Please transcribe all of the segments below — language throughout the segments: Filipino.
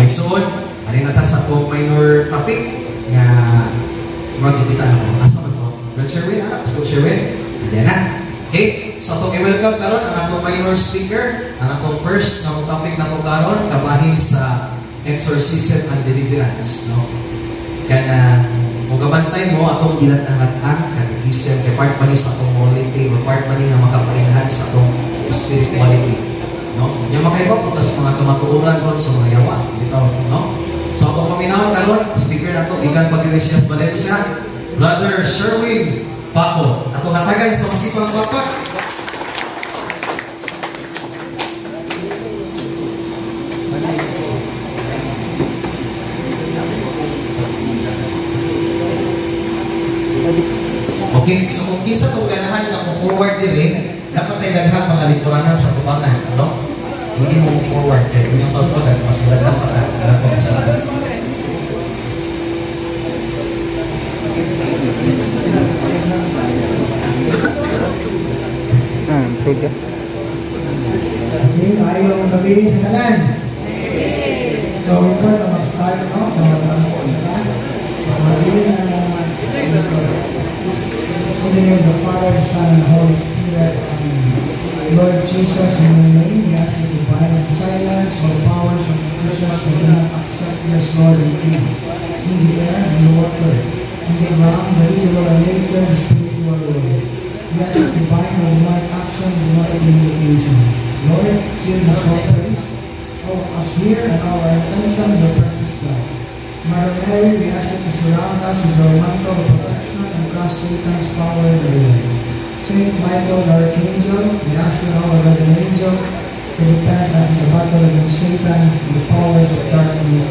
igsuon, ari na ta sa to minor topic nga magkikita na ko. Asa man to? Brother Sherwin, anak, School Sherwin. Ayan na. Okay, so ito i-welcome karon ang atong minor speaker, ang atong first na topic na ko karon kabahin sa exorcism and deliverance, no? Kaya kung gabantay mo atong gilat-ang katekism, kay part man ni sa atong morality or part man ni nga makapainhan sa atong spirituality, no? Yung makaiba po sa mga kamatuoran ko sa mga yawa dito, no? So atong paminaw karon speaker nato ikan Pag-Iglesias Valencia, Brother Sherwin Paco. Atong hatagan sa masipang bapak. Okay, so kung kinsa itong ganahan na forward din dapat tayo daghan mga lituanan sa tubangan, no? Hindi mo forward, kaya kung yung tawag mas magandang pagkakaroon po isa. Sige. Okay, ayaw ang gabi sa kanan. So, ito na mag-start, no? In the name of the Father, Son, and Holy Spirit, Lord Jesus, in your name, we ask you to bind in silence all powers of the Christians to not accept you as Lord and King. In the air and the water, in the ground, the evil and nature, the spiritual world. We ask you to bind all my action and my communication. Lord, seal us all praise. All us here and our attention, your precious blood. Mother Mary, we ask you to surround us with your mantle of protection and crush Satan's power in the way. Saint Michael, the Archangel, we ask you now, our Guardian Angel, to defend us in the battle against Satan and the powers of darkness.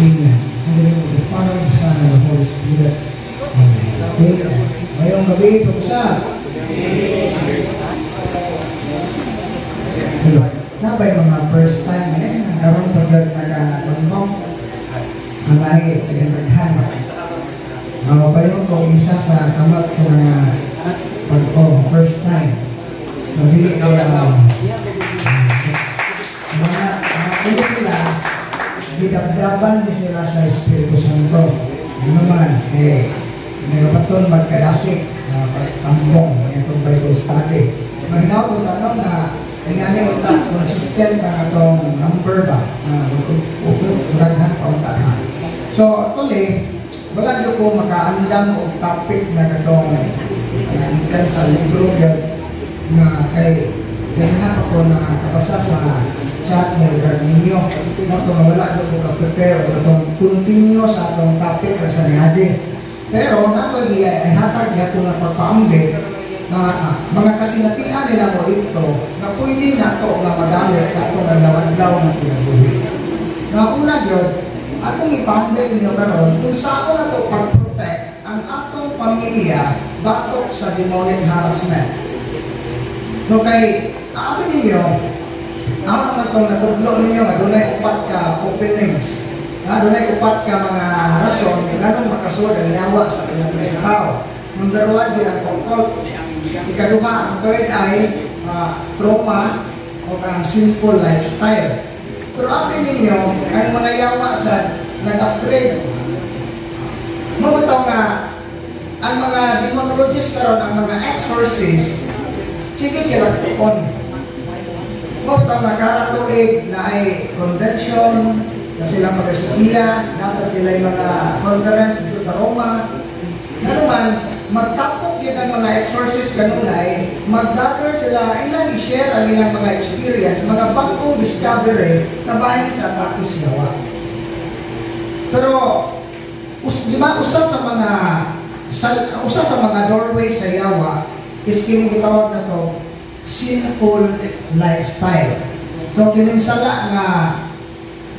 Amen. In the name of the Father, the Son, and the Holy Spirit. Amen. Okay. Ngayong gabi, pag-usap. Hello. Na ba yung mga first time nagkaroon pag-yod nagka-convoke? Ang lagi, taga-naghan. Mapapayon ko isa sa kamat sa mga first time. So, hindi kaya mga pili sila, didagdaban din sila sa Espiritu Santo. Ano naman, nagapaton magkadasik, tambong, itong Bible study. Maginaw itong tanong na nga yung consistent na itong number ba? Uraghan pa ang tahan. So, actually, wala nyo ko makaandam o topic na itong ikan sa libro na kay ganahan ako na kapasa sa chat ng record ninyo. Ito na wala nyo ko ka-prepare o itong continue sa itong topic na sa nihadi. Pero, nato hatag niya kung napapaambit na mga kasinatian nila mo dito na pwede na ito nga magamit sa itong naglawan-law na pinabuhi. Na una yun, atong ipambit ninyo karon kung saan na ito pag-protect ang atong pamilya batok sa demonic harassment. No kay, amin ninyo, ako naman itong natuglo ninyo nga doon upat ka openings. Doon ay upat ka mga rason ganong makasunod ang ginawa sa pinag tao. Number 1, din ang pangkot. Ikaduha, ang third ay trauma o ang sinful lifestyle. Pero amin ninyo, ang mga yawa sa nag-upgrade. Mabitaw nga, ang mga demonologists karon, ang mga exorcists, sige sila tukon. Mabitaw nga karatuig na ay convention, na silang mag-Asiya, nasa sila yung mga conference dito sa Roma. Na naman, magtapok yun ang mga exorcists kanunay, mag-gather sila, ilang i-share ang ilang mga experience, mga bagong discovery na bahay natatakis yawa. Pero, di ba, usa sa mga doorway sa yawa is kinigitawag na to sinful lifestyle. So, kininsala nga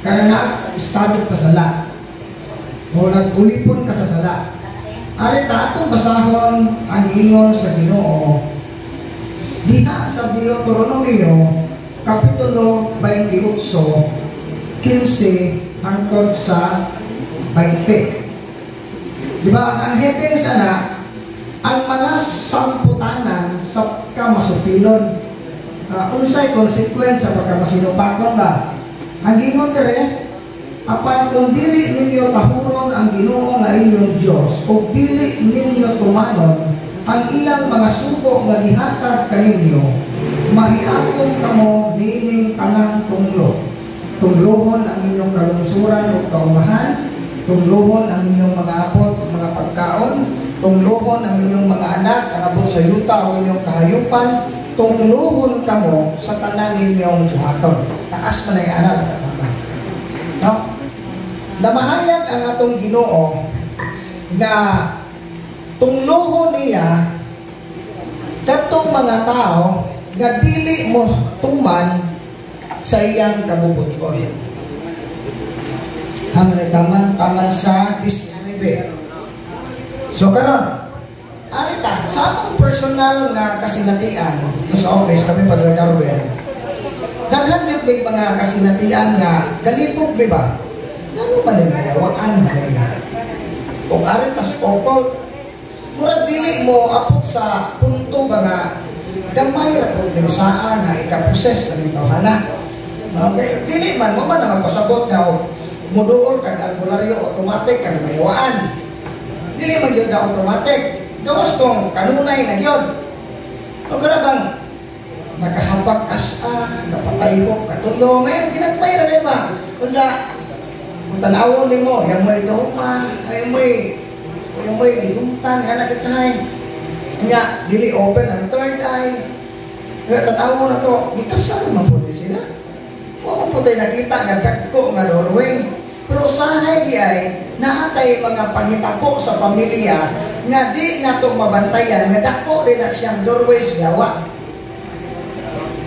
karena estado pa sala o nagulipon ka sa sala. Ari ta atong basahon ang ingon sa Ginoo diha sa Deuteronomio kapitulo 28 15 hangtod sa 20. Di ba ang heading sana ang mga samputanan sa kamasupilon. Unsay consequence sa pagkamasinupakon ba? Ang gingon dire, Apan kung dili ninyo tahuron ang Ginoo nga inyong Dios, o dili ninyo tumanon ang ilang mga suko nga gihatag kaninyo, mahiapon kamo dining kanang tunglo. Tunglohon ang inyong kalungsuran o kaumahan, tunglohon ang inyong mga apot o mga pagkaon, tunglohon ang inyong mga anak, ang abot sa yuta o inyong kahayupan, tunglohon kamo sa tanan ninyong buhaton. Taas man ang anak at katama. No? Namahayag ang atong Ginoo nga tunglohon niya katong mga tao nga dili mo tuman sa iyang kabubuton. Taman sa 19. So karon, arita, sa among personal nga kasinatian sa office kami pag-darwen, daghan gyud may mga kasinatian nga galipog di ba? Ano man nila, waan man nila. Kung arita sa pokol, murag dili mo apot sa punto ba nga gamay ra pud ning saa nga ikaproses ang tawhana. Okay, dili man mo man magpasabot nga muduol kag albularyo automatic kag mayawaan. Dili man gyud na automatic. Gawas tong kanunay na gyud. O karabang nakahambak asa, kapatay ko, katulo, may ginagmay ra kay ba? Unya tanawon nimo, yang may trauma, ay may lidungtan nga nakitahay. Unya dili open ang third eye. Kaya tanawon na to, gitasal man pud sila. Wa mo putay nakita nga dagko nga doorway. Pero usahay di ay naatay mga pangitapo sa pamilya nga di na to mabantayan nga dako din na siyang doorway sa yawa.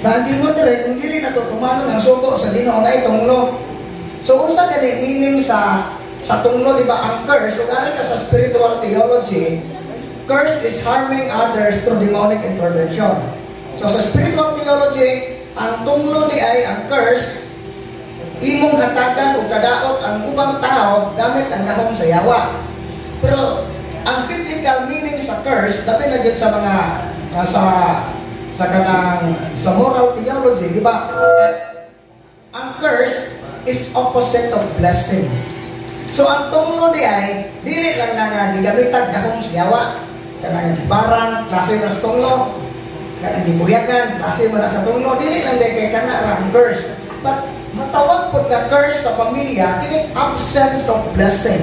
Bagi mo dire kung dili na to tumano ng suko sa Ginoo na itonglo. So unsa gani meaning sa tunglo di ba ang curse ug ari ka sa spiritual theology, curse is harming others through demonic intervention. So sa spiritual theology, ang tunglo di ay ang curse imong hatagan o kadaot ang ubang tao gamit ang dahom sa yawa. Pero ang biblical meaning sa curse, labi na dyan sa mga sa moral theology, di ba? Ang curse is opposite of blessing. So ang tunglo di ay dili lang na nga gigamitan dahom sa yawa, kanang gibarang klase na sa tunglo, kanang gibuyagan klase man sa tunglo, dili lang di kay kana ra ang curse. But matawag po na curse sa pamilya, kini absence of blessing.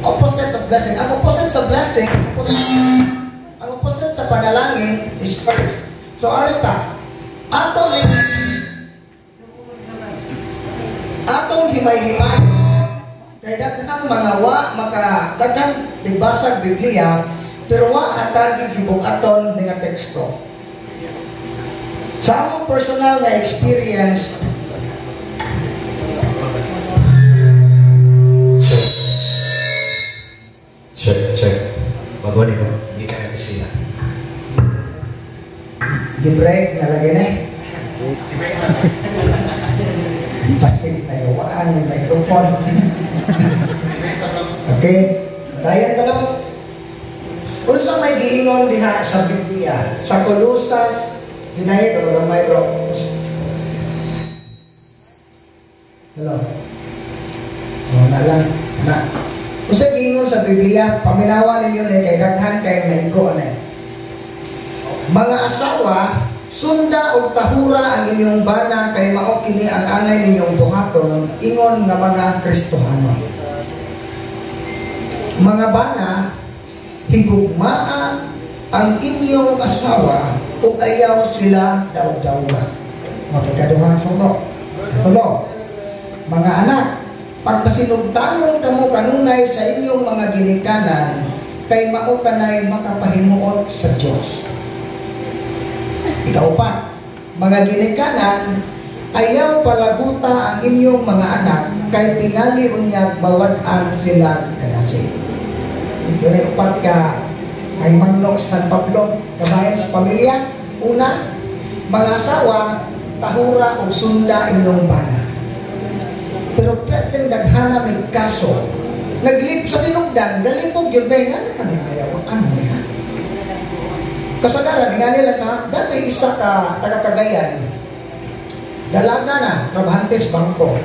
Opposite of blessing. Ang opposite sa blessing, ang opposite sa panalangin is curse. So, arita, atong himay-himay, kaya daghang mga daghang dibasag Biblia, pero wa atagi gibukaton nga teksto. Sa among personal nga experience, check. Bago ni ko, hindi ka na sila. Di-break, nalagay na eh. Pasig tayo, waan yung microphone. Okay, dayan tanong. Kung sa may giingon diha sa Biblia, sa Colosas, hinayi ko lang may bro. Hello. Na lang, na. Kung sa giingon sa Biblia, paminawa ninyo na kay daghan kayo na iko na. Mga asawa, sunda o tahura ang inyong bana kay mao kini ang angay ninyong buhaton ingon nga mga Kristohano. Mga bana, higugmaa ang inyong asawa ug ayaw sila daw-dawa. Makikaduhang suno. Katulo, mga anak, pagpasinugtanon kamo kanunay sa inyong mga ginikanan, kay mao kanay makapahimuot sa Dios. Ikaupat, mga ginikanan, ayaw palaguta ang inyong mga anak, kay tingali unyag bawat-an sila kadasi. Ito na upat ka, ay Magno San Pablo, kabayan sa pamilya. Una, mga asawa, tahura o sunda inyong bana. Pero perteng daghana may kaso, naglip sa sinugdan, galipog yun ba yung ano na ayaw, ano niya? Kasagaran, nga nila ka, dati isa ka taga-Cagayan, dalaga na, Trabajantes Bangko.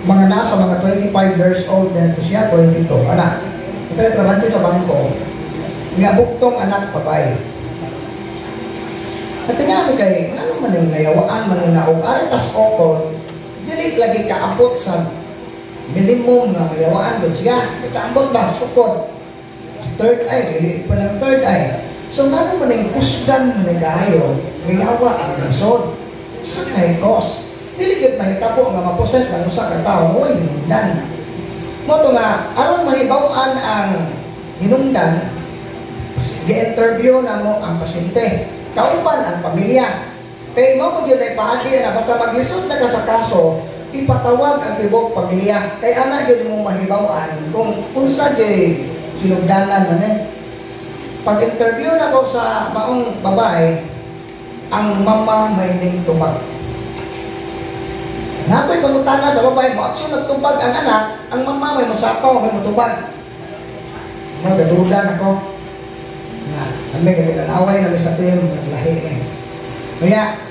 mga nasa mga 25 years old na ito siya, 22, anak. Ito yung trabante sa bangko. Nga buktong anak babae. At nga mo kay, ano man yung nayawaan man yung naog, aritas okon, dili lagi kaabot sa minimum na mayawaan ko siya. Ikaambot ba? Sukod. Third eye, dili pa ng third eye. So ano man yung kusgan man yung kayo, mayawa ang nasod. Sa kay cause. Diligid mahitabo nga maposes ng usa ka tawo mo hinungdan. Mo to nga aron mahibawaan ang hinungdan, gi-interview na mo ang pasyente, kauban ang pamilya. Kay mo gyud ay paagi na basta maglisod na ka sa kaso, ipatawag ang tibok pamilya. Kay ana gyud mo mahibawaan kung unsa gyud hinungdanan na. Pag-interview na ko sa maong babae, ang mama may ning tubag. Napoy pangutana sa babae mo, aksyon nagtubag ang anak, ang mama may musapaw, may mutubag. Magadudan ako. Kami katinanaway na sa tuyong naglahi eh. Kaya,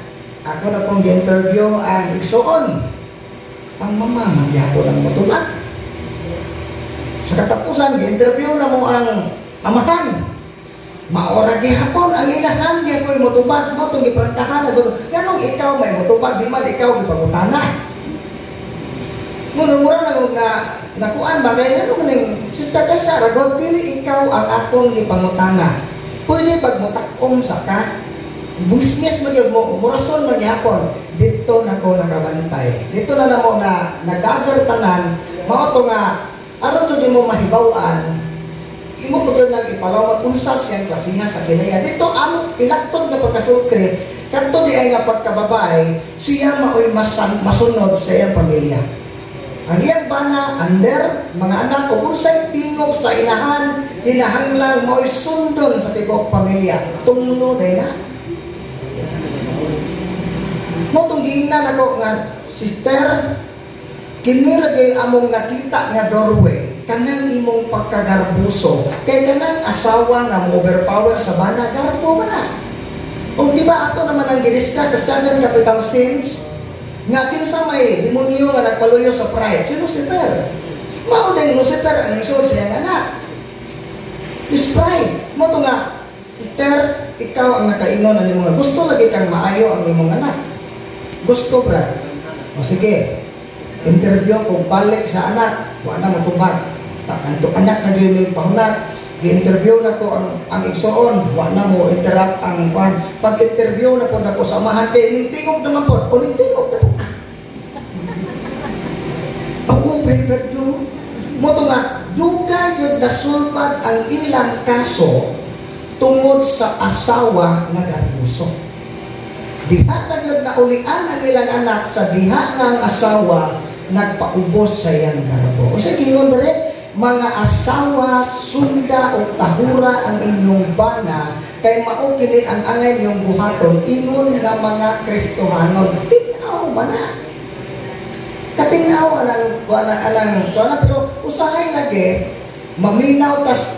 ako na pong interview ang igsuon. Ang mama, magyapon ang mutubag. Sa katapusan, interview na mo ang amahan. Maora gihapon ang inahan niya ko'y mutubag mo itong iprantahan na so, ganong ikaw may mutubag di man ikaw ipangutana muna na nakuan ba kaya ano maning Sister Tessa ragod dili ikaw ang akong ipangutana pwede pagmutakom sa ka business mo yun mo murason mo gihapon dito na ko nakabantay dito na mo na nag-gather tanan mao to nga aron to di mo mahibawaan imo pagod nang ipalawat unsas yang klasiha sa kinaya dito ang ilaktod na pagkasulti kadto di ay nga pagkababay siya maoy masunod sa iyang pamilya ang iyang bana under mga anak ug unsay tingog sa inahan hinahanglang maoy sundon sa tibok pamilya tungno day na mo tong giingnan ako nga sister kini lagi among nakita nga doorway kanang imong pagkagarbuso kay kanang asawa nga mo overpower sa bana garbo man na o di ba ato naman ang gidiscuss sa 7 capital sins nga kinsa may demonyo nga nagpaluyo sa pride si Lucifer mao din Lucifer ang isod sa iyang anak is pride mo to nga sister ikaw ang nakaingon ang imong gusto lagi kang maayo ang imong anak gusto brad o sige interview kung balik sa anak wala na matubag kanto anak na din yung pahunat i-interview na ko ang igsoon wala mo interrupt ang kwan pag-interview na po na ko sa amahan kay tingog naman po o tingog na po ako interview mo to nga duga yun nasulpad ang ilang kaso tungod sa asawa nga garbuso diha na yun naulian ang ilang anak sa diha nga ang asawa nagpaubos sa iyang garbo. O sa gingon dire, mga asawa, sunda o tahura ang inyong bana, kay mao kini ang angay niyong buhaton, ingon nga mga Kristohanon. Tingnaw man na. Katingnaw anang pero usahay lagi, maminaw tas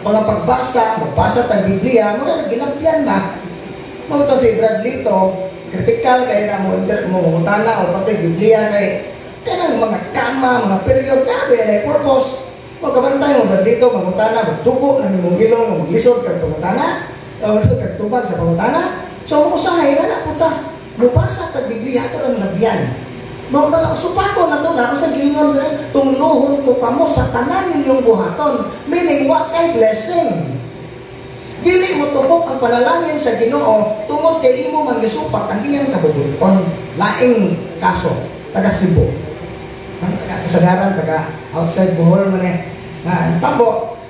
mga magbasa tang Biblia, muna nagilapyan na. Mga to si Bradley to, kritikal kay na mo mutana o pati Biblia kay kanang mga kama, mga period, grabe na purpose. Magkabantay mo ba dito, mangutana, magtugo ng imong gilong, maglisod kag pangutana, o kag tubag sa pangutana. So, usahay na puta, mubasa kag Biblia, ito lang labyan. Nung supako na ito na, sa gingon na, tungluhon ko kamo sa tanan ninyong buhaton, meaning what kay blessing. Dili mo tuhok ang panalangin sa Ginoo, tungod kay imo manggisupak ang iyang kabubuton. Laing kaso, taga Cebu. Kasagaran, taga outside Bohol man eh. Tabo,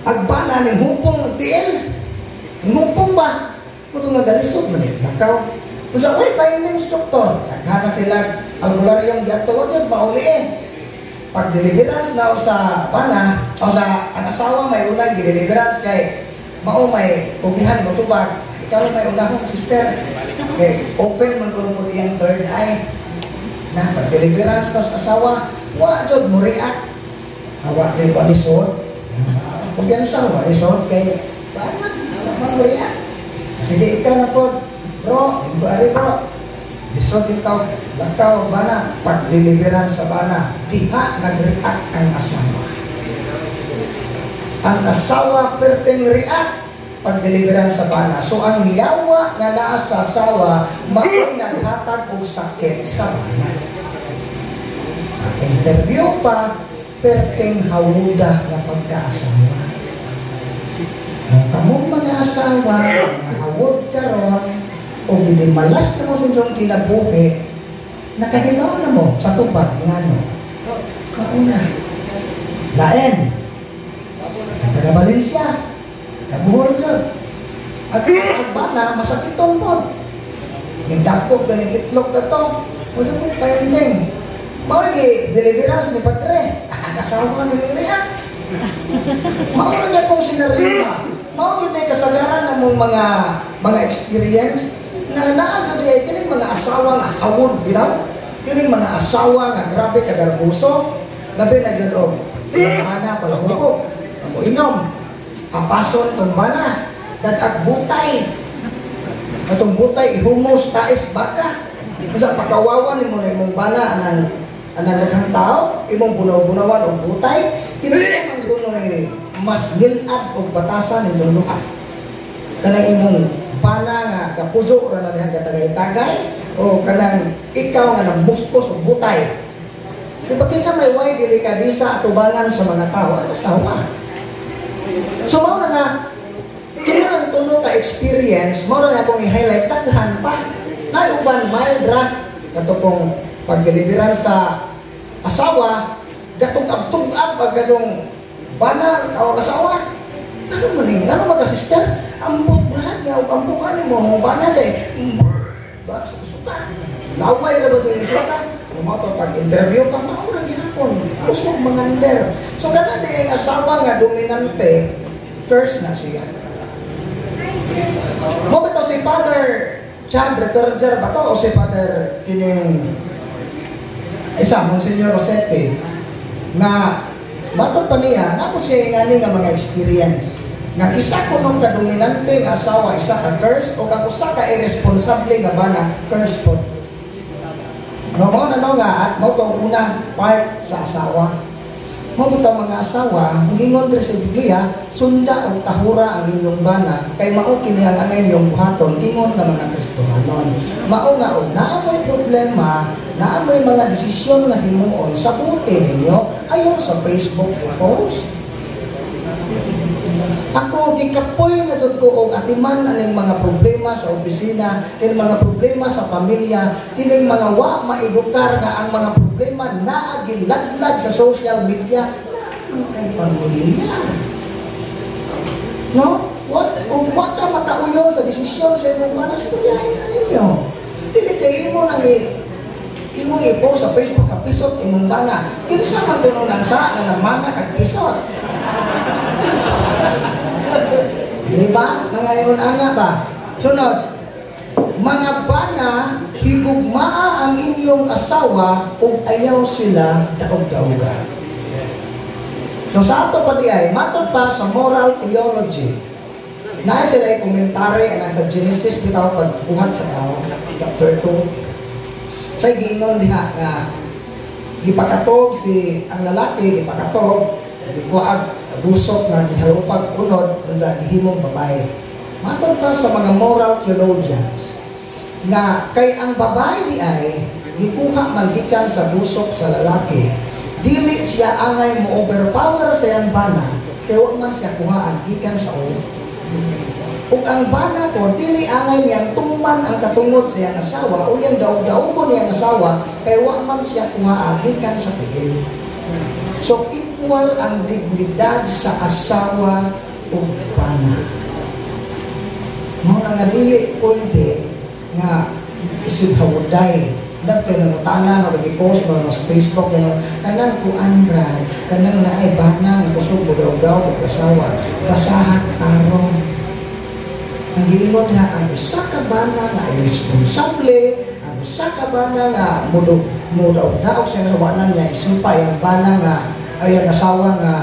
agbana ng hupong magdiel. Hupong ba? Ito nga galisod man eh. Nakaw. Kung sa findings, doktor, naghanap sila albularyo yung tawag yun, mauli eh. Pag deliverance na sa bana, o sa ang asawa may unang deliverance kay mao may pugihan mo tubag. Ikaw may unahong sister. Okay, open man kung iyang third eye. Na pag-deliverance pa sa asawa, jod mo react. Hawa kayo pa lisod. Kung yan sa lisod, kay paano mo react? Sige, ikaw na po, bro, bro, So kita bakaw bana pag-deliveran sa bana, diha nag-react ang asawa. Ang asawa perteng react pag-deliveran sa bana. So ang yawa nga naa sa asawa mao'y naghatag og sakit sa bana. Ang interview pa perteng hawuda nga pagkaasawa. Ang kamong mga asawa nga hawud karon o hindi malas na mo sa inyong kinabuhi, nakahilaw na mo sa tubag nga no. Kauna. Lain. Taga Valencia. Kabuhol ka. At ang bana, masakitong po. Nagdapog ka ng itlog ka to. Masa po painding. Mawagi, deliverance ni Padre. Nakasawa ka niliriyan. Mauna niya pong sinarima. Mawagi na kasagaran ng mong mga experience na naan sa diya, kining mga asawa nga hawod, bitaw. Kining mga asawa nga grabe kagarbuso. Gabi na yun o. Bana pala huko. Ang inom. Papason itong bana. Dagag butay. Itong butay, ihumos, tais, baka. Kung pagkawawan mo na imong bana ang naghang tao, imong bunaw-bunawan o butay, tinignan ang gunoy mas nilad o batasan ng lupa. Kanang imong bana nga kapuso o na nihang katagay-tagay o kanang ikaw nga ng muskos o butay. Di ba kinsa may way delikadisa at ubangan sa mga tao ang asawa? So mao na nga kinilang tulo ka experience, mao na akong i-highlight taghan pa. Na uban mild ra katong pagdeliveran sa asawa, gatug-tug-ab pagkadong bana o asawa. Ano maning, ano magka-sister? Ambot brad nga o kampukan mo, bana kay ba suka. Laway ra ba ito yung suka? Umato pag-interview pa, maura ginapon. Kusog mangander. So kada di ang asawa nga dominante, curse na siya. Mo ba ito si Father Chad Reperger ba ito o si Father kining isa, Monsignor Rossetti nga matod pa niya, napo siya nga mga experience nga isa ko nung kadominante nga asawa, isa ka curse o kang usa ka irresponsable nga bana, curse po. Mo na nga at mo itong unang part sa asawa. Mo itong mga asawa, kung ingon din sa Biblia, sunda o tahura ang inyong bana, kay mao kini ang inyong buhaton, ingon nga mga Kristohanon. Mao nga og naamoy problema, naamoy mga desisyon nga himuon sa buti ninyo, ayaw sa Facebook i-post. Ako gikapoy na jud ko og atiman aning mga problema sa opisina, kining mga problema sa pamilya, kining mga wa maedukar nga ang mga problema naa giladlad sa social media na kay pamilya. No? Wa ka makauyon sa desisyon sa imong mga istoryahin ninyo. Dili kay mo nang imong i-post sa Facebook ka pisot imong bana. Kinsa man kuno nang sa nga namana kag pisot. Di ba? Mga iyon ana ba? Sunod, mga bana, higugmaa ang inyong asawa ug ayaw sila daog-daoga. So sa ato pa di ay, matod pa sa moral theology, na sila ay komentary na sa Genesis bitaw pagbuhat sa tao, chapter 2. Sa giingon diha nga gipakatog si ang lalaki, gipakatog, gikuag busok na gihalupag unod nga gihimong babae. Matod pa sa mga moral theologians nga kay ang babae di ay gikuha man gikan sa busok sa lalaki, dili siya angay mo overpower sa iyang bana kay wa man siya kuhaan gikan sa ulo. Ug ang bana ko dili angay niyang tuman ang katungod sa iyang asawa o yang daog-daogon niyang asawa kay wa man siya kuhaan gikan sa tiil. So equal ang dignidad sa asawa o bana. Mo nga dili pwede nga isip hawuday. Dapte na mutana nga gi-post mo sa Facebook yan kanang kuanran, kanang naay bana nga kusog budaw-daw og asawa. Basahan aron. Ang giingon diha ang usa ka bana nga irresponsible, ang usa ka bana nga mudaw-daw siya sa wanan niya isipa yung bana nga ay ang asawa nga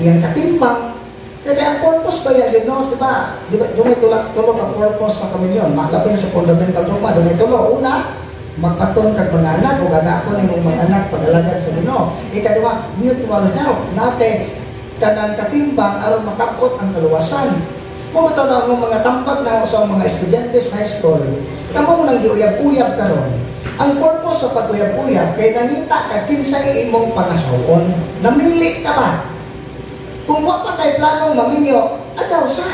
iyang katimbang Kaya ang purpose ba yan, di ba? Doon ay tulog ang purpose sa kamilyon. Maklabi na sa fundamental dogma, doon ay tulog. Una, magpaton kag mga anak, o gagapon ng mga anak pag-alagad sa Ginoo. Ikaduha, mutual help. Nate, kanang katimbang, aron makapot ang kaluwasan. Pumunta na ang mga tampag na sa mga estudyante sa high school. Kamo nang giuyab-uyab karon. Ang purpose sa pag-uyab-uyab, kay nangita ka kinsay imong pangasawon. Namili ka ba? Kung wa pa kay planong maminyo, adyaw sa.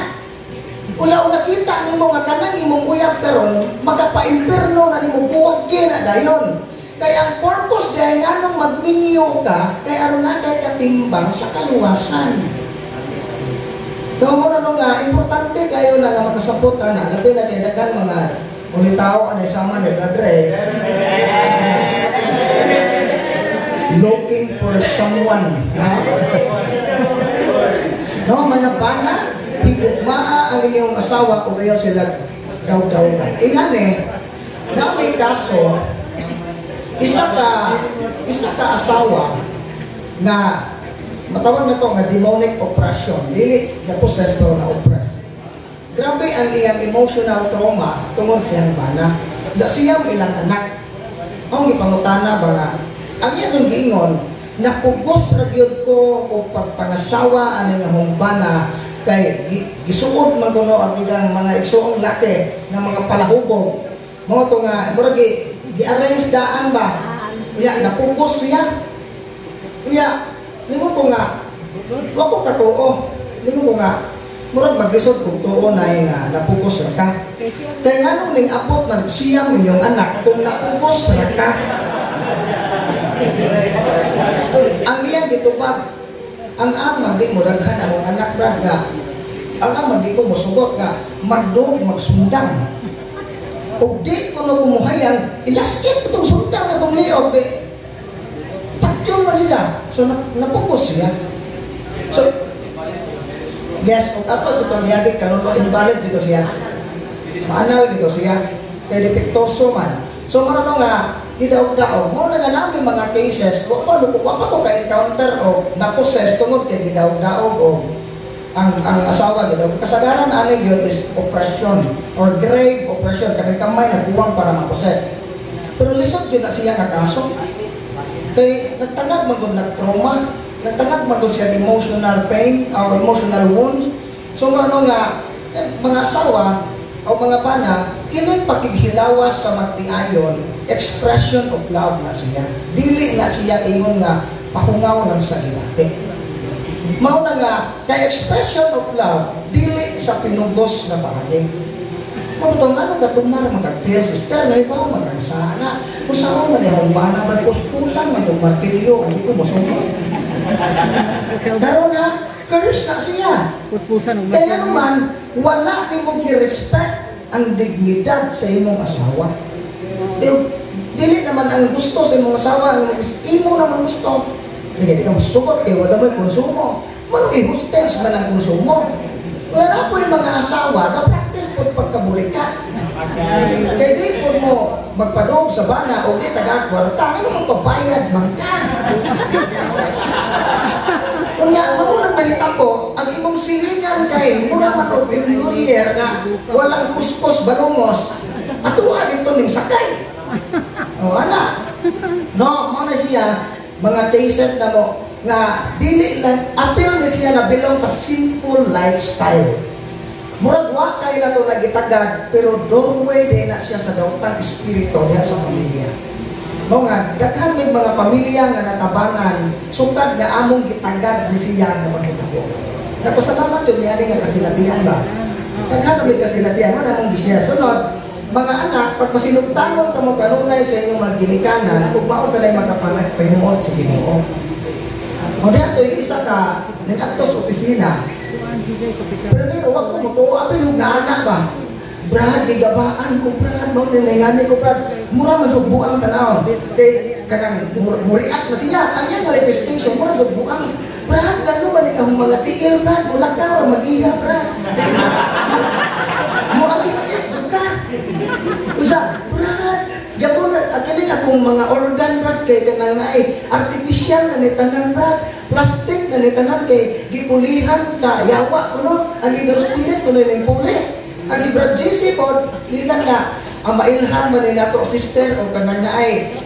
Ula nakita nimo nga kanang imong uyab karon, magapa-imperno na nimo buwag kina dayon. Kaya ang purpose diay nganong magminyo ka, kay aron na kay katimbang sa kaluwasan. So mo na nga importante kayo na nga makasapot ana, labi na kay daghan mga ulitaw anay sama ni Brother. Looking for someone. No, mga bana, higugmaa ang inyong asawa o kayo sila daw-daw ka. Ingan na may kaso, isa ka asawa na matawag na to nga demonic oppression, dili na possess pero na oppress. Grabe ang iyang emotional trauma tungod siyang bana. Siyang ilang anak. Ang ipangutana ba nga, ang iyang giingon, napugos ra gyud ko o pagpangasawa ani nga humbana kay gisuod man kuno ang ilang mga igsoong laki nga mga palahubog mo to nga murag gi-arrange daan ba unya napugos siya unya ningon ko nga ko katuo ningon ko nga murag maglisod kung tuo na nga napugos ra ka kay nganong ning apot man siyang inyong anak kung napugos ra ka. Ang iyang gitubag, ang amang di mo daghan ang anak brad nga, ang amang di ko musugot nga, magdog, magsundang. O di ko na kumuhayang, ilastit itong sundang na itong liog, patyon lang siya. So, napupos siya. So, yes, o ato itong yagit kanuno, invalid dito siya. Maanal dito siya. Kaya depektoso man. So, marano nga, gidaog-daog. Mo na nga namin mga cases, wa pa ko ka-encounter o na-possess tungod kay gidaog-daog o ang asawa gidaog. Kasagaran ani yun is oppression or grave oppression. Kanang kamay nagbuwang para ma-possess. Pero lisod yun na siya nga kaso. Kay nagtangag magod nag-trauma, nagtangag magod siya emotional pain o emotional wounds. So ano nga, mga asawa o mga bana, kining pakighilawas sa magtiayon, expression of love na siya. Dili na siya ingon nga pahungaw lang sa ilate. Mao na nga, kay expression of love, dili sa pinugos na bahagi. Kung itong ano katumar magagpil, sister, na iba magagsana. Kung saan man yung bana, magpuspusan, magmartilyo, hindi ko masumot. Karoon na, curse na siya. Kaya naman, wala ni mong i-respect ang dignidad sa imong asawa. Dili naman ang gusto sa imong asawa, imo naman gusto. Kaya di ka masukot, wala mo yung konsumo. Manong i-hostess man ang konsumo. Wala po yung mga asawa, na-practice po pagkabulikat. Kaya di po mo magpadog sa bana o di taga-kwarta, ano magpabayad man ka? Kunya, mamunang balita ko, ang imong silingan kay mura mag-employer nga walang puspos balungos at tuwa dito ning sakay. O, ana. No, mga siya, mga cases na mo, nga dili lang, appeal na siya na belong sa simple lifestyle. Murag wa kay na ito nagitagad, pero doorway din na siya sa dautang espiritu niya sa pamilya. No nga, daghan may mga pamilya nga natabangan, sukad nga among gitagad ni siya na magkitapo. Napasalamat yun niya nga kasilatian ba? Daghan may kasilatian, ano namang gisya. Sunod, mga anak, pag masinugtanon ka mo kanunay sa inyong mga ginikanan, kung mao ka na makapahinuot sa Ginoo. O dito, isa ka, nagkatos opisina. Pero wag ko mo to, apil yung nana ba? Brad, gigabaan ko, Brad, bang ninangani ko, Brad, mura masugbuang tanaw. Kay, kanang, muriat na siya. Ang yan manifestation, mura masugbuang. Brad, gano'n ba niya ang mga tiil, Brad? Mula ka, o mag-iya, Brad. Mo ang ipiit, ka. Usa, Brad, Jabo na, kining akong mga organ, Brad, kay kanang nga artificial na nitanang, Brad, plastic na nitanan kay gipulihan sa yawa kuno ang evil spirit kuno ning puli. Ang si Brad JC po dili na ang mailhan man ni nato sister o kanang ay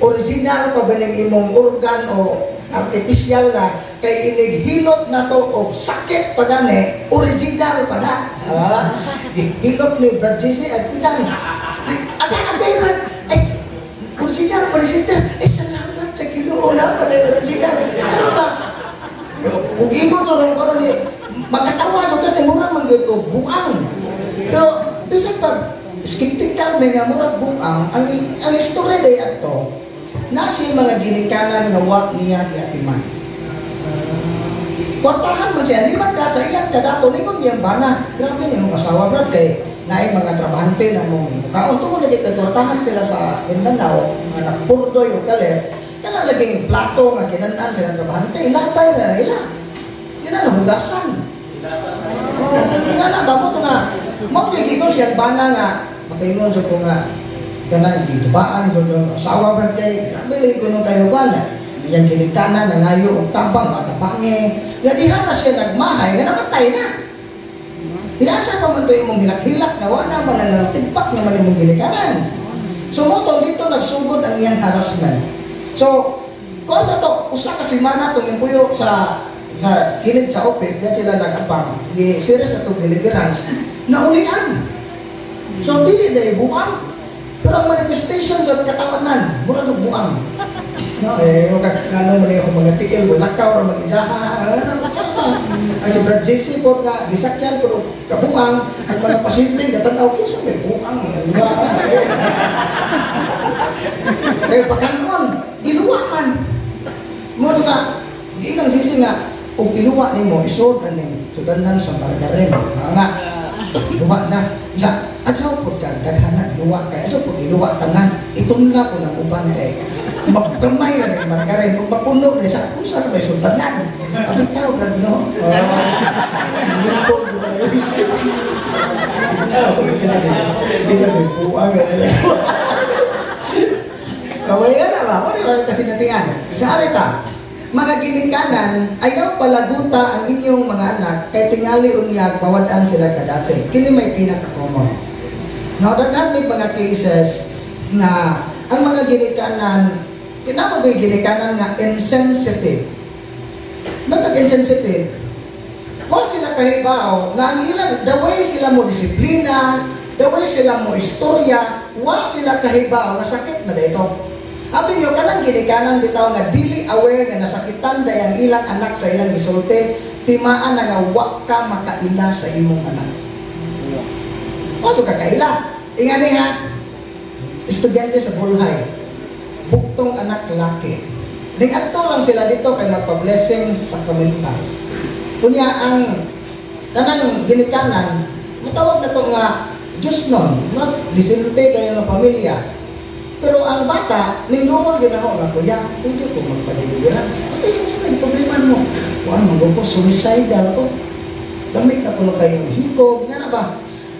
original pa ba ning imong organ o artificial na kay inighilot na to o sakit pa gani original pa na. Hilot ni Brad JC at tiyan. Agay man ay original pa ni sister. Salamat sa Ginoo na pa na original. Ano ba? Kung imo to ron ko ni magkatawa to ka murag man gyud ko buang. Pero bisag pag skeptical may nga murag buang ang istorya day ato na siya mga ginikanan nga wa niya giatiman. Kwartahan mo siya, liman ka sa iyang kadato, lingon niyang bana. Grabe niyo kasawa, brad, kay naay mga trabahante na mong kaon. Tungo na kita, kwartahan sila sa Mindanao, mga nakpurdoy o kaler, kana laging plato nga kinanaan sila trabahante, ilapay na nila. Yan na nahugasan. Nga na, bamo ito nga, mawagiging siya bana nga, makaingon sa ko nga, kanang gitubaan, asawa brad kay, bili ko nung kayo bana. Yang ginikanan na ngayo ang tabang matapange nga diha na siya nagmahay nga namatay na. Asa pa man ito yung mong hilak-hilak nga wala man na tigpak naman yung ginikanan. So mo dito nagsugod ang iyang harassment. So kung na to usa ka semana itong impuyo sa kilid sa office diyan sila nagapang di serious na itong deliverance na ulian. So dili na ibuang pero ang manifestation sa katawanan mura sa buang. Ano mo na yung mga tikil, lakaw or mag-isaha. Ang si Brad JC po nga, gisakyan pero kabuang, ang mga pasyente, natanaw ko sa may buang. Kaya pagkanoon, iluwa man. Mo ka, di nang JC nga, kung iluwa ni mo, isod na ni sudanan sa margarin. Nga, iluwa na. At sa po ka, daghanan, luwa kaya sa po, iluwa tanan. Itong nga po ng uban kay magdamay na ng margarin kung mapuno na sa kung saan may sundanan. Abitaw ka, no? Hindi ka may buwag. Kawaya na ba? Ano yung kasi natingan? Sa arita, mga ginikanan, ayaw palaguta ang inyong mga anak kay tingali unyag, mawadaan sila kadasig. Kini may pinaka-common. Now, daghan may mga cases nga ang mga ginikanan tinawag yung ginikanan nga insensitive. Bakit insensitive? Huwag sila kahibaw nga ang ilang, the way sila mo disiplina, the way sila mo istorya, huwag sila kahibaw nga sakit na dito. Habi nyo, kanang ginikanan bitaw nga dili aware nga nasakitan day ang ilang anak sa ilang isulti, timaan na nga huwag ka makaila sa imong anak. Huwag ka kakaila. Ingani ha, estudyante sa Bulhay, buktong anak laki. Nag-ato lang sila dito kay magpa-blessing sa sacramentals. Kunya ang kanang ginikanan, matawag na to nga Diyos nun, mag-disinte kayo ng pamilya. Pero ang bata, nindungan ginawa nga, kuya, pwede ko magpaliliran. Kasi yung problema mo, kung ano, mag-go suicidal ko. Gamit na ko kayong hikog, nga na ba?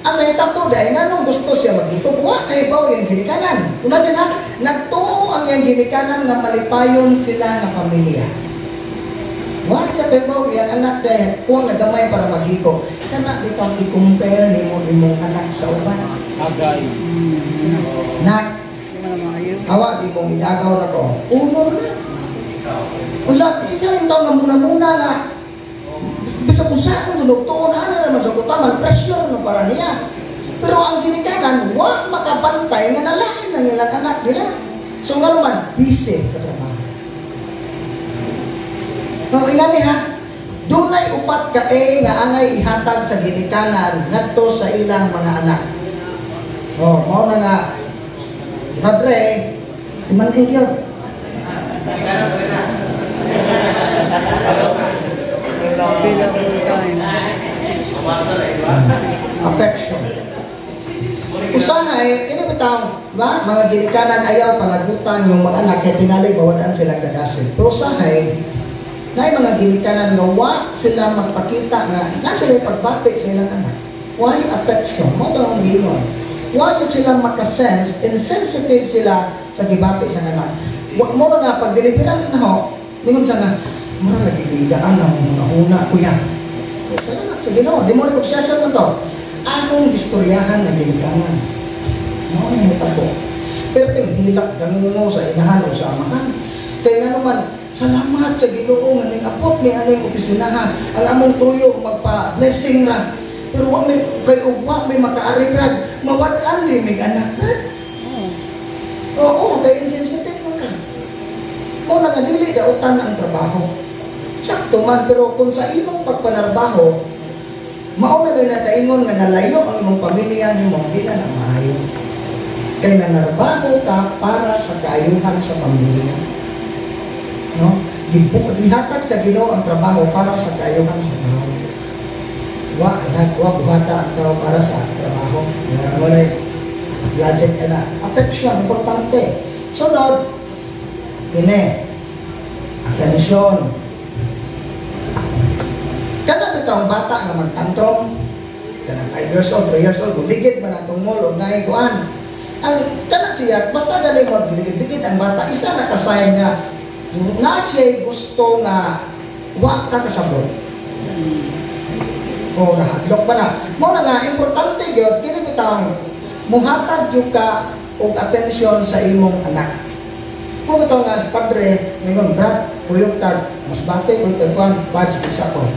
Ang naitapo dahil nga nung gusto siya maghikog, wala kayo ba yung ginikanan? Imagine ha, nagtuo ang yung ginikanan nga malipayon sila ng pamilya. Wala siya kayo ba yung anak dahil kung nagamay para maghikog. Kana di kang i-compare ni mo imong anak sa uban. Agay. Nak, hawa di mong idagaw na ko. Unor na. Usa, isa yung taon nga muna-muna nga bisa kung saan tulog to na naman sa kutaman pressure no para niya. Pero ang ginikanan wa makabantay nga nalain ng ilang anak nila. So nga naman busy sa trabaho. So ingani ha, dunay upat ka nga angay ihatag sa ginikanan ngadto sa ilang mga anak. Oh, mao na nga Padre, timan gyud. Affection. Usahay, ini bitaw, ba? Mga ginikanan ayaw palagutan yung mga anak kaya tingali bawadaan sila kadasig. Pero usahay, na mga ginikanan nga wa sila magpakita nga na sila pagbati sa ilang anak. Why affection? Mo ito ang gingon. Why sila makasense, insensitive sila sa gibati sa anak. Mo nga pagdeliveran na ho, ningon sa nga, mura lagi bidaan na una ko yan. Salamat sa Ginoo, di mo negosasyon mo to. Anong istoryahan na ginikanan? No, yung po. Pero hilak ganun mo sa inahan o sa amahan. Kaya nga naman, salamat sa Ginoo nga ning apot ni aning opisinahan. Ang among tuyo magpa-blessing ra. Pero wa may may makaaribrad, mawad-an di may anak ra. Oo, kaya insensitive mo ka. Mo nga dili dautan ang trabaho. Sakto man, pero kung sa imong pagpanarbaho, mao na nakaingon nga nalayo ang imong pamilya nimo, di na maayo. Kaya nanarbaho ka para sa kaayuhan sa pamilya. No? Ihatag sa Ginoo ang trabaho para sa kaayuhan sa tao. Wa buhata ang tao para sa trabaho. Wala logic ka na. Affection, importante. Sunod, kini, atensyon. Kana bitaw ang bata nga magtantrom, kana 5 years old, 3 years old, ligid man ang tungmol o naikuan. Ang kana siya, basta ganay mo ligid ang bata, isa na kasayan nga siya gusto nga wa ka kasabot. O nahadlok pa na. Mo na nga, importante yun, kini bitaw muhatag yung ka og atensyon sa imong anak. Mo bitaw nga si padre, ngayon, Brad, kuyog tag, mas bate ko ito, badge, isa ko.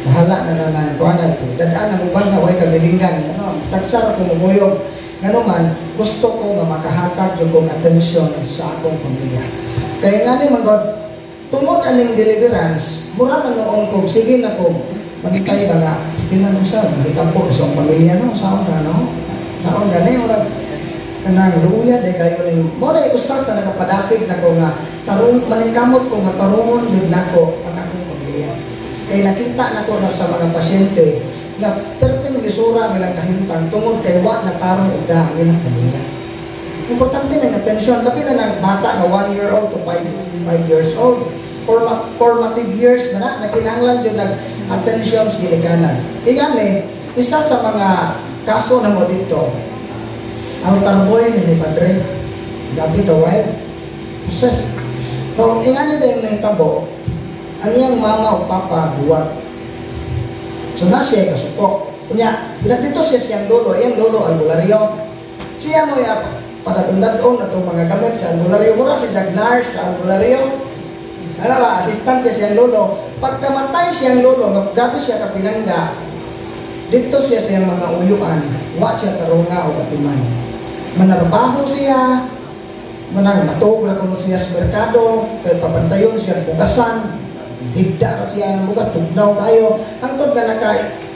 Bahala na naman ko na ito. Dadaan na mo ba na huwag kabilingan. Tagsara ko mumuyog. Nga man, gusto ko nga makahatag yung kong atensyon sa akong pamilya. Kaya nga ni magod, tungod aning deliverance, mura na noon ko, sige na ko, manitay ba nga, stilan mo siya, makita po sa pamilya, no? Saan ka, no? Saan ka, ne? Wala, kanang luya, de kayo ning, muna usas na nakapadasig na ko nga, maningkamot ko, matarungon din na ko, ang akong pamilya. Kaya nakita na ko na sa mga pasyente nga perting lisura nilang kahintang tungod kay wa na tarong uda ang ilang pamilya. Importante ng atensyon, labi na ng bata na 1 year old to 5 years old. Formative years na kinahanglan yun nag-attention sa ginikanan. Ingani, isa sa mga kaso na mo dito, ang tarboy ni Padre, gabi to wild, process. So, ingani din na itabo, ang iyang mama o papa buwag. So na siya kasupok. Kunya, dito siya siyang lolo, iyang lolo albularyo. Siya mo ya padatundad-on na itong mga gamit sa albularyo. Mura si Jagnar sa albularyo. Ano ba, assistant siya siyang lolo. Pagkamatay siyang lolo, maggabi siya kapinangga. Dito siya siyang mga uyuan. Wa siya tarunga o batiman. Manarbaho siya. Matog na kung siya sa merkado. Kaya papantayon siya bugasan. Higda ka siya ng bukas, tugnaw kayo. Ang tod na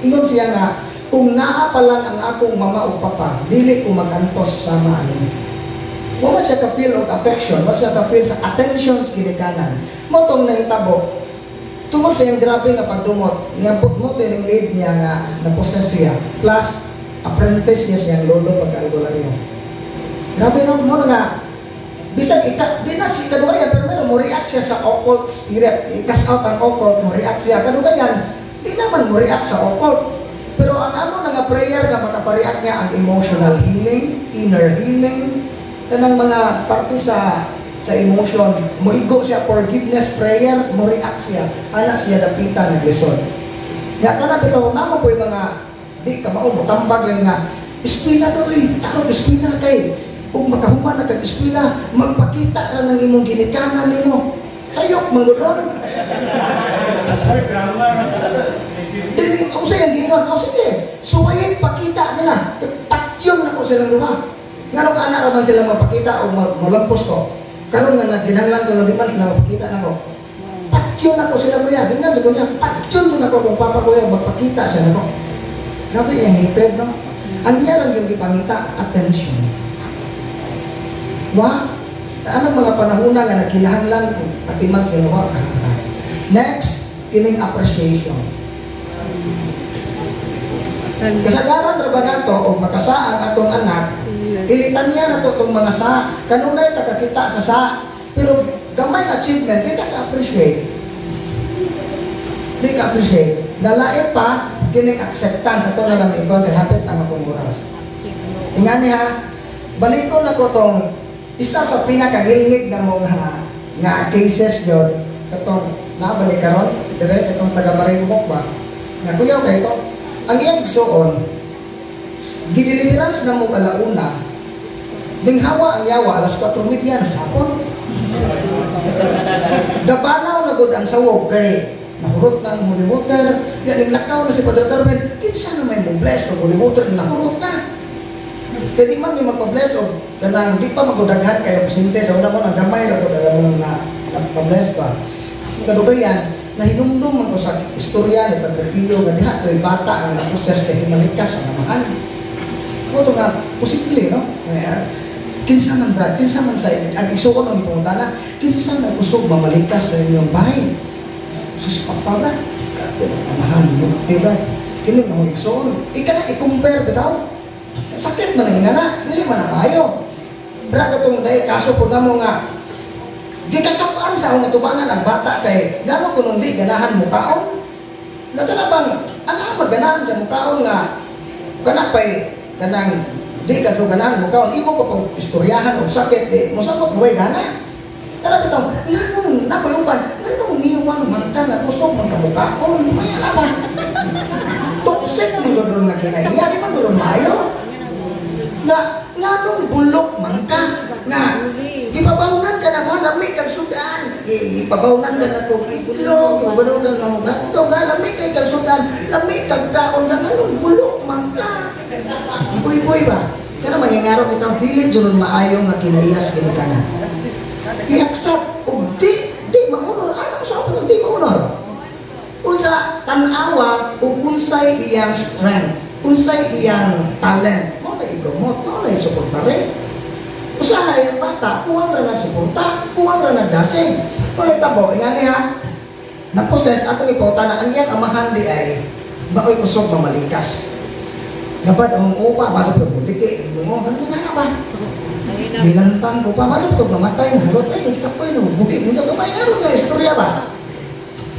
ingon siya nga, kung naa pa lang ang akong mama o papa, dili ko magantos sa maanin. Wala siya ka-feel of affection, wala siya ka-feel sa attention sa ginikanan. Motong naitabo, tungkol sa yung grabe nga pagdumot, niyambot mo din ang lead niya nga naposes siya, plus apprentice niya siyang lolo pagka-albularyo. Grabe no, mo nga, bisag di na si kadugaya, pero meron mo react siya sa occult spirit. I-cash out ang occult, mo react siya. Kadugayan, di naman mo react sa occult. Pero ang ano nga prayer nga makapareact niya ang emotional healing, inner healing, kanang mga parte sa emotion. Muigo siya, forgiveness prayer, mo react siya. Anak siya dapita nag-lesson. Nga ka na bitaw, naman po yung mga di ka mo tambag yung nga, eskwela daw eh, tarong eskwela kay kung makahuman na kag-eskwela, magpakita ra ng imong ginikanan nimo. Hayok manggulon. Dili ako sa yung gingon, sige, suwayin pakita nila. Patyon na ko silang duha. Nga nung anak raman sila mapakita o malampos ko. Karon nga nagkinahanglan ko na di man sila mapakita na ko. Patyon na ko sila kuya. Tingnan sa kuya, patyon na ko kung papa kuya magpakita siya na ko. Grabe yung hatred, no? Ang iyarang yung ipangita, attention. Anong mga panahuna nga nagkinahanglan kung atiman sa ginawa ka. Next, kining appreciation. Kasagaran ra ba nato o makasa ang atong anak, ilitan niya na to itong mga sa. Kanunay nakakita sa sa. Pero gamay achievement, di ka-appreciate. Di ka-appreciate. Dalain pa, kining acceptance. Ito na lang ikaw, kay hapit ang akong oras. Ingani ha, balik ko na ko itong isa sa pinakagilngig na mga nga cases yun, itong nabalik karon dire itong taga Marimbok ba nga kuyaw kay ito ang iyang igsuon gideliverance na mo alauna ding hawa ang yawa alas 4:30 na sa hapon gabanaw na gud ang sawog kay nahurot na ang holy water yaning lakaw na si Padre Carmen kinsa na may mo-bless og holy water nahurot na kaya di man yung magpa-bless o kanang di pa magudaghan kayo pasyente sa una mo ang gamay na kung alam mo na nagpa-bless pa kadugayan na hinumdum man ko sa istorya ni Padre Pio nga diha to'y bata nga naproses kay himalikas ang amahan mo ito nga posible no kinsa man brad kinsa man sa ang igsuon ang ipunta na kinsa na kusog mamalikas sa inyong bahay sus pagpagad amahan mo diba kini nga igsuon ika na i-compare bitaw sakit man nga na dili man ang ayo bra katong dai kaso po namo nga di kasapaan sa akong atubangan ang bata kay gano kuno di ganahan mo kaon nagana bang ang maganahan sa mukaon nga kana pay kanang di ka so ganahan mo kaon imo pa pang istoryahan og sakit di mo sabot way gana kada bitaw nganong napayuban nganong niwan man ka nga kusog man ka mukaon may ala ba toxic mo doon nga kinaiya di man doon mayo nga nganong bulok man ka nga ipabawnan ka na mo lamig kang sudan ipabawnan ka na kong itlog ipabawnan ka na mo gato nga lamig kay kang sudan lamig kang kaon nga nganong bulok man ka boy ba kana mangyayaro itaw dili jud maayo nga kinaiyas kini kana i-accept og di maunor ano sa ako di maunor unsa tan-awa ug unsay iyang strength unsay iyang talent mo na i-promote mo na i-suportare usahay ang bata kuwang ra nagsuporta kuwang ra nagdasig kung tabo ingani ha na-possess ato ni pauta na ang iyang amahan di ay baoy kusog mamalingkas dapat ang upa masuk ke butiki mo kan na ba dilantang upa masuk to mamatay mo hulot ay kapoy no buki mo sa kamay aron nga istorya ba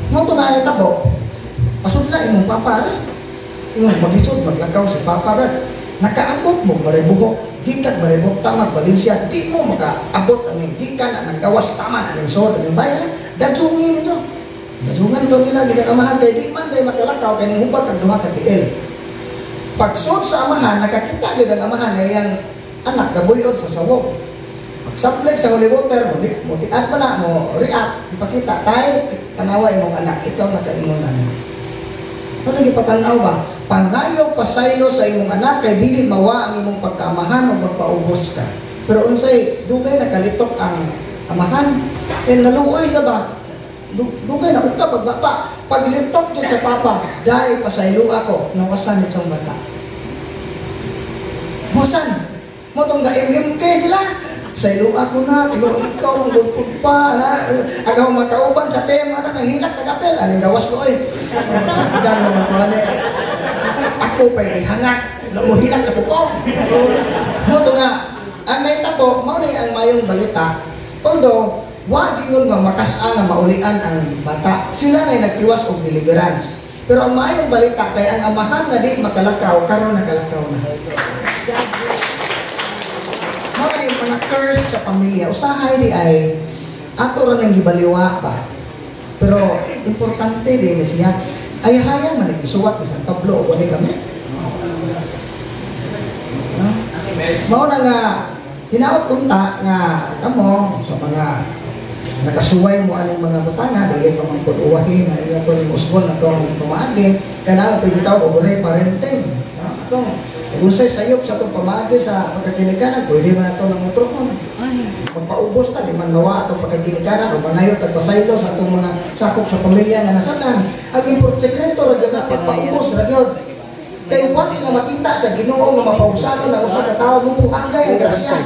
mo to na tabo pasudla imong papa ra imong magisod maglakaw si papa ra nakaabot mo buhok gikan baribok tamat Valencia di mo makaabot ang gikan ang gawas taman ang sod ang bayan dadsungin ito dasungan to nila gid amahan kay di man day makalakaw kay ning hubag kag duha ka tiil pagsud sa amahan nakakita gid ang amahan nga iyang anak gabulod sa sawog pagsapleg sa holy water mo di at na mo react ipakita tay kanawa imong anak ikaw nakaingon na ano gipatanaw ba pangayo pasaylo sa imong anak kay dili mawa ang imong pagkaamahan o magpaubos ka pero unsay dugay nakalitok ang amahan kay naluoy sa ba dugay na ukta pagbaba paglitok jud sa papa dahil pasaylo ako nawasan itong bata wasan mo tong ga-MMK sila saylo ako na ikaw ang gulpod pa na agaw makauban sa tema na nanghilak na kapel aning gawas ko oy dan mo ko ani ako pa ihangak muhilak na ko mo to nga ang naitabo mao ni ang mayong balita although wa dingon nga makas-a nga maulian ang bata sila na nagtiwas og deliverance pero ang mayong balita kay ang amahan nga di makalakaw karon nakalakaw na mao yung mga curse sa pamilya usahay di ay ato ra nang gibaliwa ba pero importante din siya ay hayang man isuwat ni San Pablo o ni kami mao na nga hinaot unta nga kamo sa mga nakasuway mo aning mga butanga dili pa man pud uwahin nga iya to ni usbon na to pamaagi kana mo pagitaw og parenting atong usay sayop sa itong pamagi sa pagkakinikanan, pwede man ito ng utron. Magpaubos ta, di man nawa itong pagkakinikanan o mangayot at pasaylo sa itong mga sakop sa pamilya nga nasatan. Ang import sekreto, radyo na pagpaubos, radyo. Kaya once na makita sa Ginoo nga mapausano na usa ka tao, bubuhangay ang grasya.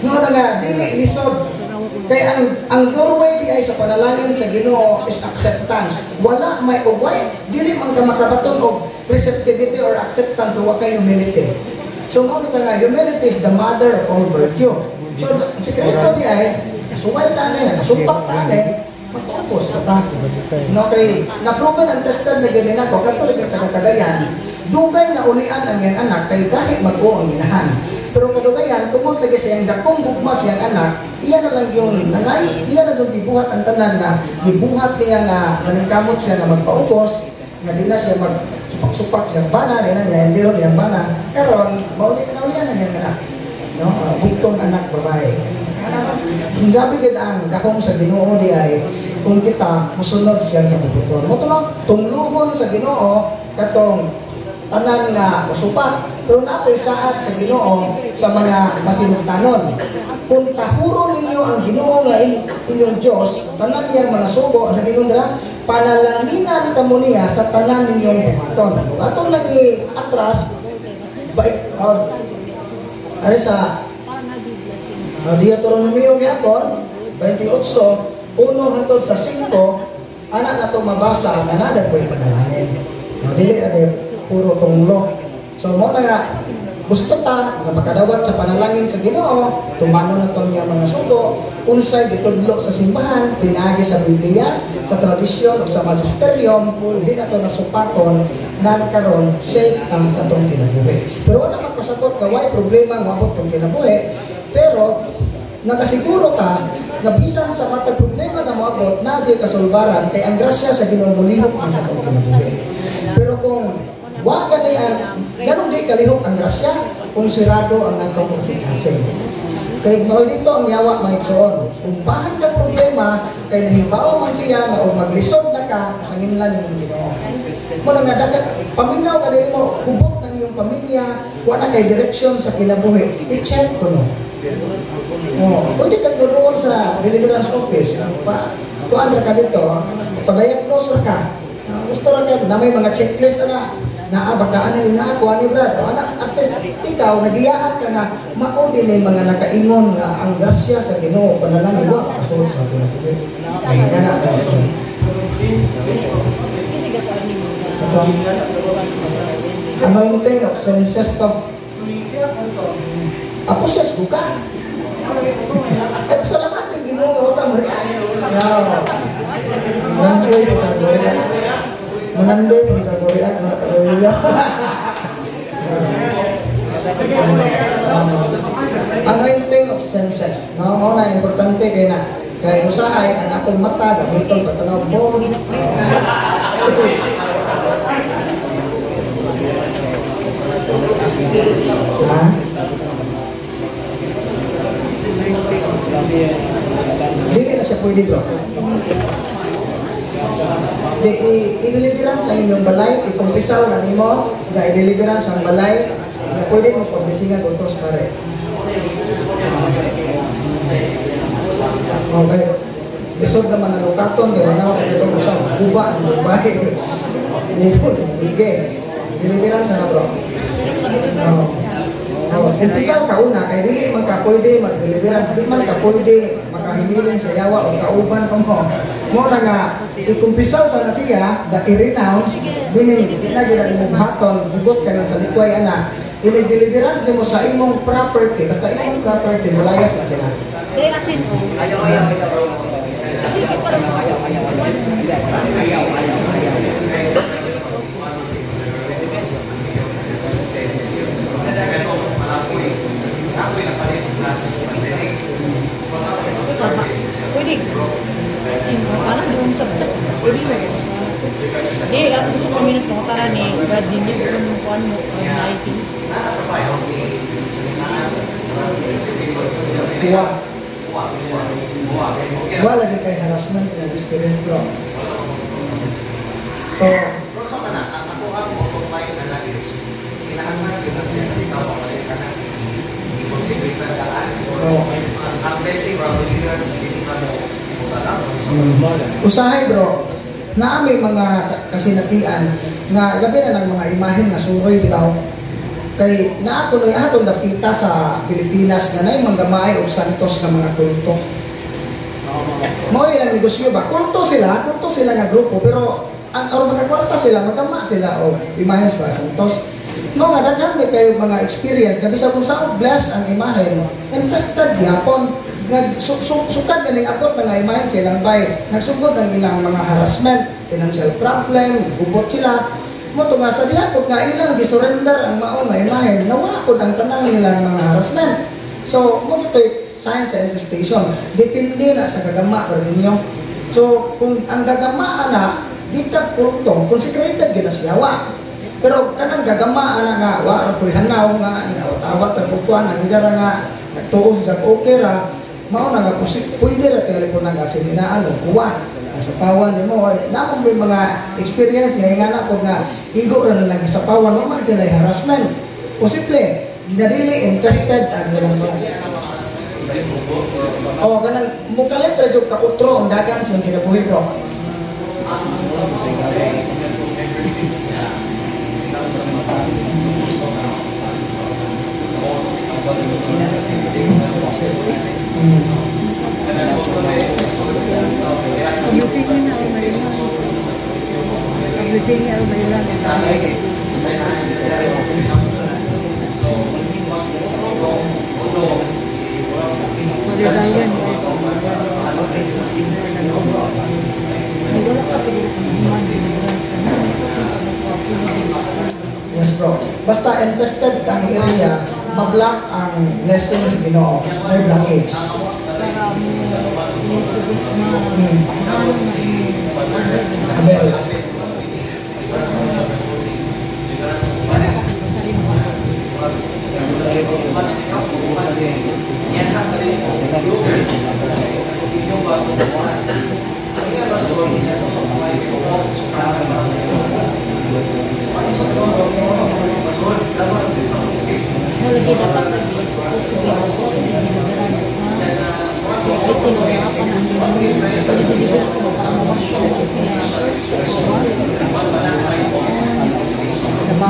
No, nga, dili lisod. Kaya ang doorway di ay sa panalangin sa Ginoo is acceptance. Wala may uway, dili man ka makabaton og receptivity or acceptance o kay humility. So mo nga humility is the mother of all virtue. So sekreto di ay suway tanay na sumpak tanay magtapos ka ta. No kay na-proven ang tested na ganyan ako katuloy ka Cagayan dugay na ulian ang iyang anak kay gahi mag-o ang inahan. Pero kadugayan, tungod lagi sa iyang dakong gugma sa iyang anak, iya na lang yung nangay, iya na yung gibuhat ang tanan nga, gibuhat niya nga, maningkamot siya nga magpaubos, nga di na siya magsupak-supak siyang bana, di na niya, hindi rin niyang bana. Karon, maulian ang iyang anak. No? Buktong anak babae. Grabe gid ang dakong sa Ginoo di ay kung kita musunod siya nga pagtutuan. Mo tungluhon sa Ginoo katong tanan nga usupak. Pero napoy saat sa Ginoo sa mga masinugtanon. Kung tahuro ninyo ang Ginoo nga inyong Dios, tanan niyang mga sugo sa Ginoo dira, panalanginan kamo niya sa tanan ninyong buhaton. Atong nang atras bait ari sa Deuteronomio gyapon 28 hangtod sa 5 anak na itong mabasa na nadagpoy panalangin. Dili ade puro tunglo. So mo na nga gusto ta nga makadawat sa panalangin sa Ginoo, tumano na to niya mga sugo, unsay gitudlo sa simbahan, pinagi sa Biblia, sa tradisyon o sa magisterium, di na to nasupaton nan karon safe ang sa tong kinabuhi. Pero wala magpasabot nga why problema nga abot tong kinabuhi, pero nakasiguro ka nga bisan sa matag problema nga moabot na siya kasulbaran kay ang grasya sa Ginoo mulihok ang sa tong kinabuhi. Pero kung wa ka ganun di kalihok ang grasya kung sirado ang atong kasing-kasing. Kay mahal dito ang yawa mga igsoon. Kung bakit ka problema, kay nahibaw man siya na o maglisod na ka, sanginlan yung Ginoo. Muna nga dagat, paminaw ka din mo, kubot ng iyong pamilya, wala kay direksyon sa kinabuhi. I-check ko no. Pwede ka doon sa deliverance office. Tuan ka dito, pag-diagnose ka. Gusto rin ka, na may mga checklist na baka ano yung ako, ano brad, at least ikaw, nagiyahan ka nga, maudi na yung mga nakaingon nga ang grasya sa Ginoo, panalangin mo, kasunod sa atin. Kaya nga na, anointing of senses to. Ako siya, buka. Eh, pasalamat yung Ginoo, huwag kang marian. Nandoy po ka Korea. Manandoy po ka Korea. Anointing of senses. No, na importante kay na. Kaya usahay ang atong mata, gamiton patanaw mo. Ha? Dili na siya pwede bro. I-deliveran sa inyong balay, ikumpisaw na nimo, nga i-deliveran sa balay, na pwede mo pagbisingan utos pare. Okay. Isod naman ang lukaton, kaya na ako ito mo siya, kuba ang babae. Deliveran sa na bro. Umpisaw ka una, kaya dili man ka pwede mag-deliveran, di man ka pwede makahindilin sa yawa o kauban pa mo. Mo na nga, ikumpisaw sa na siya, i-renounce, di na gila imong haton, hugot ka na sa likway, ana, i-deliverance din mo sa imong property, basta imong property, mulayas na sila. Pwede. Parang doon sa batak. Pwede mo. Hindi, ako gusto ko minus mo para ni Brad din niya kung yung kuhan mo ang lighting. Wala lagi kay harassment ng experience bro. So, sa mana, ang ako mo kung may analysis, kinahanglan yun na siya ikaw ang may kanang i-consider na daan ang blessing or deliverance is hindi na mo usahay bro, na may mga kasinatian nga labi na ng mga imahen na suroy bitaw kay naapunoy aton dapita sa Pilipinas nga nay manggamay og santos nga mga kulto. Mo ilang negosyo ba? Kulto sila nga grupo pero ang magkakwarta sila, magkama sila o imahen sa santos. No nga daghan may kayo mga experience gabi sa kung saan bless ang imahen infested gyapon nagsukad ganing abot nga imahen silang bay nagsugod ang ilang mga harassment financial problem gubot sila mo to nga sa diha pud nga ilang gisurrender ang mao nga imahe, nawa pud ang tanang nilang mga harassment. So mo to sign sa infestation, depende na sa gagama pero ninyo. So kung ang gagama na dita purtong consecrated gina siya wa. Pero kanang gagama ana nga wa ra puy hanaw nga awat ta pupuan ang ijara nga nagtuo sa okay ra mao na nga pwede ra telepono nga sinina ano kuwan sa pawan nimo namon may mga experience nga ingana ko nga igo ra na lang sa pawan mo man sila harassment posible nadili infected ang ilang kanang mukalit ra jud ka utro ang dagan sa kinabuhi bro. Yes bro, basta infested kang area, ma-block ang blessing sa Ginoo, may blockage. Abel. Lagi dapat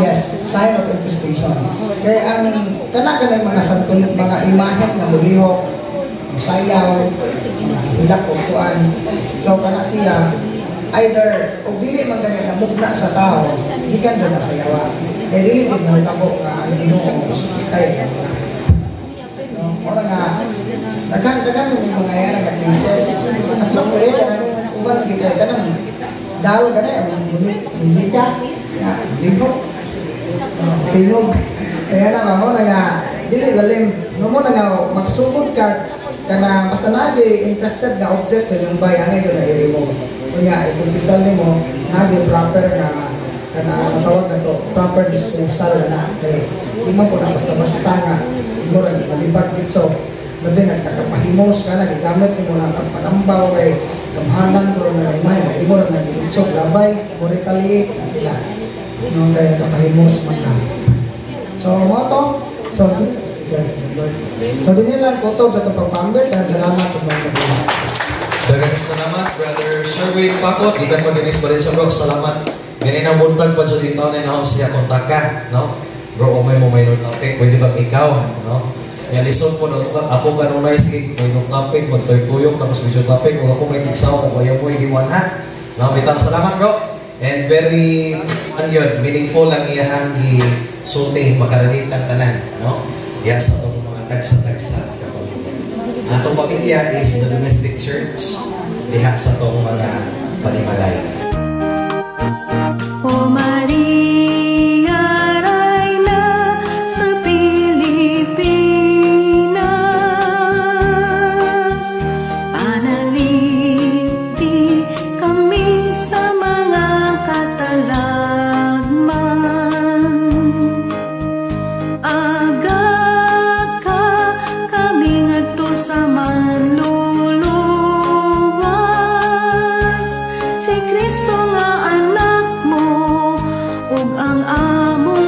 Yes, sign of infestation. Kaya ang kana-kana mga santol, mga imahen nga mulihok, sayaw, hilak o tuan. So kana siya, either o dili man ganyan na mugna sa tao, gikan sa nasayawa. Kaya dili din mo tabo nga ang Ginoo susitay. Ora nga, dagan yung mga yan nga cases. At lang ulit, uban lagi kaya kanang dahil ka na yung munit ka, libro, tingog. Kaya na mo na nga, dili lalim, mo na nga magsugod ka, kana basta nagi interested na object sa yung bayan ngayon na i-remove. Kaya ikumpisal ni mo, nagi proper na kana matawag na to, proper disposal na. Kaya di man po na basta-basta nga, mo rin malibag dito. Labi nagkakapahimos ka na, gigamit mo na pagpanambaw kay kamahalan ko na rimay, na imo rin nag-iunsog labay, mo retaliate na sila. Nung kaya kapahimos man na. So, mo to, so din lang po to sa itong pagpambit, at salamat po mga kapila. Dagang salamat, Brother Sherwin Pakot, ikan mo dinis pa rin sa bro, salamat. Ganyan ang buntag pa dyan ito na ako siya kontak ka, no? Bro, umay mo may topic, pwede ba ikaw, no? Yan listen po, no? Ako kanunay, sige, may topic, magtagtuyok, tapos video topic, kung ako may tigsaw, kung kaya mo igiwan ha. No, bitang salamat, bro. And very, meaningful ang iyahang i-sulti, makaralitang tanan, no? Yes, sa itong mga tagsa-tagsa. Atong pamilya is the domestic church, diha sa itong mga panimalay. O Maria, Reyna sa Pilipinas, panaliti kami sa mga katalagman. Aga ka kami ngadto sa manluluwas, si Kristo nga anak mo ug ang amo